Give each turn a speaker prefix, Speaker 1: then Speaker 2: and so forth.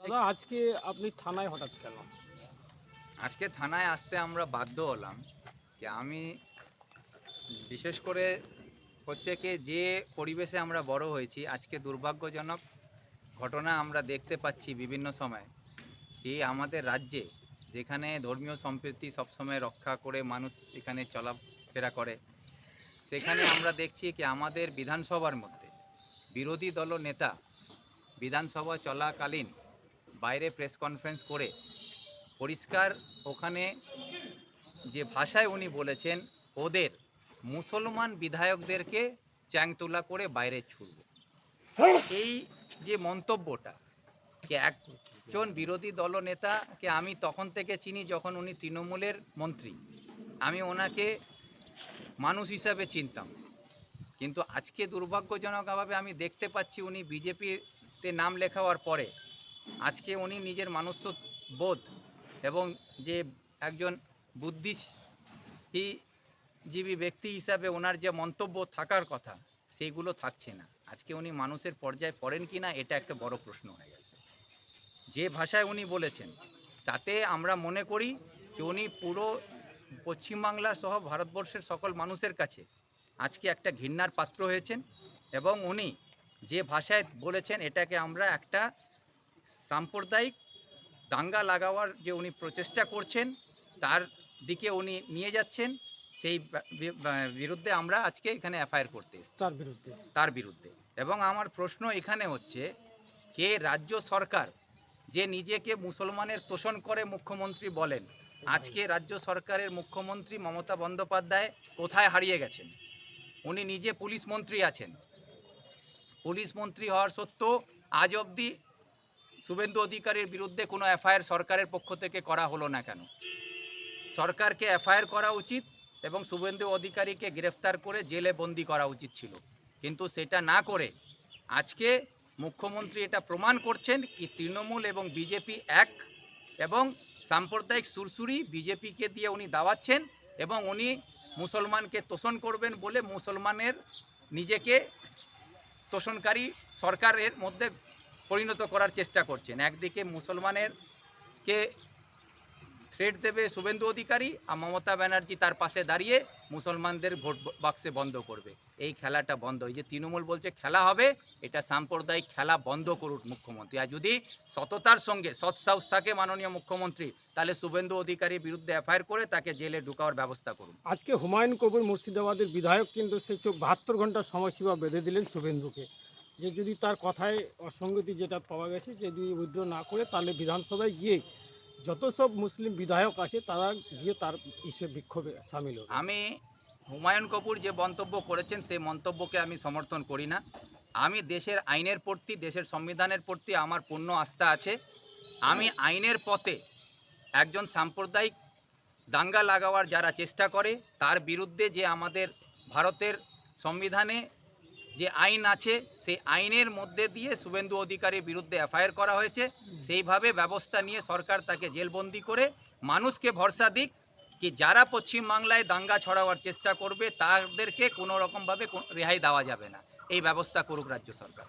Speaker 1: দাদা আজকে আপনি থানায় হঠাৎ কেন?
Speaker 2: আজকে থানায় আসতে আমরা বাধ্য হলাম যে আমি বিশেষ করে হচ্ছে কি যে পরিবেশে আমরা বড় হয়েছি, আজকে দুর্ভাগ্যজনক ঘটনা আমরা দেখতে পাচ্ছি বিভিন্ন সময়। এই আমাদের রাজ্যে যেখানে ধর্মীয় সম্প্রীতি সবসময় রক্ষা করে মানুষ এখানে চলাফেরা করে, সেখানে আমরা দেখছি কি আমাদের বিধানসভার মধ্যে বিরোধী দল নেতা বিধানসভা চলাকালীন বাইরে প্রেস কনফারেন্স করে পরিষ্কার ওখানে যে ভাষায় উনি বলেছেন, ওদের মুসলমান বিধায়কদেরকে চ্যাংতোলা করে বাইরে ছুড়বে। এই যে মন্তব্যটা, যে একজন বিরোধী দলনেতাকে আমি তখন থেকে চিনি যখন উনি তৃণমূলের মন্ত্রী, আমি ওনাকে মানুষ হিসাবে চিনতাম। কিন্তু আজকে দুর্ভাগ্যজনকভাবে আমি দেখতে পাচ্ছি উনি বিজেপিতে নাম লেখাবার পরে আজকে উনি নিজের মনুষ্যবোধ এবং যে একজন বুদ্ধিজীবী ব্যক্তি হিসাবে ওনার যে মন্তব্য থাকার কথা সেইগুলো থাকছে না। আজকে উনি মানুষের পর্যায়ে পড়েন কি না এটা একটা বড় প্রশ্ন হয়ে গেছে। যে ভাষায় উনি বলেছেন তাতে আমরা মনে করি যে উনি পুরো পশ্চিমবাংলা সহ ভারতবর্ষের সকল মানুষের কাছে আজকে একটা ঘৃণার পাত্র হয়েছেন। এবং উনি যে ভাষায় বলেছেন এটাকে আমরা একটা সাম্প্রদায়িক দাঙ্গা লাগাবার যে উনি প্রচেষ্টা করছেন তার দিকে উনি নিয়ে যাচ্ছেন। সেই বিরুদ্ধে আমরা আজকে এখানে এফআইআর করতে এসেছি তার বিরুদ্ধে। এবং আমার প্রশ্ন এখানে হচ্ছে, কে রাজ্য সরকার যে নিজেকে মুসলমানের তোষণ করে মুখ্যমন্ত্রী বলেন, আজকে রাজ্য সরকারের মুখ্যমন্ত্রী মমতা বন্দ্যোপাধ্যায় কোথায় হারিয়ে গেছেন? উনি নিজে পুলিশ মন্ত্রী আছেন। পুলিশ মন্ত্রী হওয়ার সত্ত্বেও আজ অবধি শুভেন্দু অধিকারীর বিরুদ্ধে কোনো এফআইআর সরকারের পক্ষ থেকে করা হলো না কেন? সরকারকে এফআইআর করা উচিত এবং শুভেন্দু অধিকারীকে গ্রেফতার করে জেলে বন্দি করা উচিত ছিল, কিন্তু সেটা না করে আজকে মুখ্যমন্ত্রী এটা প্রমাণ করছেন কি তৃণমূল এবং বিজেপি এক, এবং সাম্প্রদায়িক সুরসুরি বিজেপিকে দিয়ে উনি দাওয়াচ্ছেন এবং উনি মুসলমানকে তোষণ করবেন বলে মুসলমানের নিজেকে তোষণকারী সরকারের মধ্যে পরিণত করার চেষ্টা করছেন। একদিকে মুসলমানেরকে থ্রেট দেবে শুভেন্দু অধিকারী আর মমতা ব্যানার্জি তার পাশে দাঁড়িয়ে মুসলমানদের ভোট বাক্সে বন্ধ করবে। এই খেলাটা বন্ধ। এই যে তৃণমূল বলছে খেলা হবে, এটা সাম্প্রদায়িক খেলা বন্ধ করুন মুখ্যমন্ত্রী। আর যদি সততার সঙ্গে সৎ সাহস থাকে মাননীয় মুখ্যমন্ত্রী, তাহলে শুভেন্দু অধিকারীর বিরুদ্ধে এফআইআর করে তাকে জেলে ঢুকাবার ব্যবস্থা করুন।
Speaker 1: আজকে হুমায়ুন কবির মুর্শিদাবাদের বিধায়ক কিন্তু সে 72 ঘন্টার সময়সীমা বেঁধে দিলেন শুভেন্দুকে, যে যদি তার কথায় অসঙ্গতি যেটা পাওয়া গেছে যে যদি উইথড্র না করে তাহলে বিধানসভায় গিয়ে যত সব মুসলিম বিধায়ক আছে তারা গিয়ে তার বিক্ষোভে সামিল হবে।
Speaker 2: আমি হুমায়ুন কবির যে মন্তব্য করেছেন সেই মন্তব্যকে আমি সমর্থন করি না। আমি দেশের আইনের প্রতি, দেশের সংবিধানের প্রতি আমার পূর্ণ আস্থা আছে। আমি আইনের পথে একজন সাম্প্রদায়িক দাঙ্গা লাগাবার যারা চেষ্টা করে তার বিরুদ্ধে যে আমাদের ভারতের সংবিধানে যে আইন আছে সেই আইনের মধ্যে দিয়ে শুভেন্দু অধিকারীর বিরুদ্ধে এফআইআর করা হয়েছে, সেইভাবে ব্যবস্থা নিয়ে সরকার তাকে জেলবন্দি করে মানুষকে ভরসা দিক কি যারা পশ্চিমবাংলায় দাঙ্গা ছড়াবার চেষ্টা করবে তাদেরকে কোনো রকমভাবে রেহাই দেওয়া যাবে না। এই ব্যবস্থা করুক রাজ্য সরকার।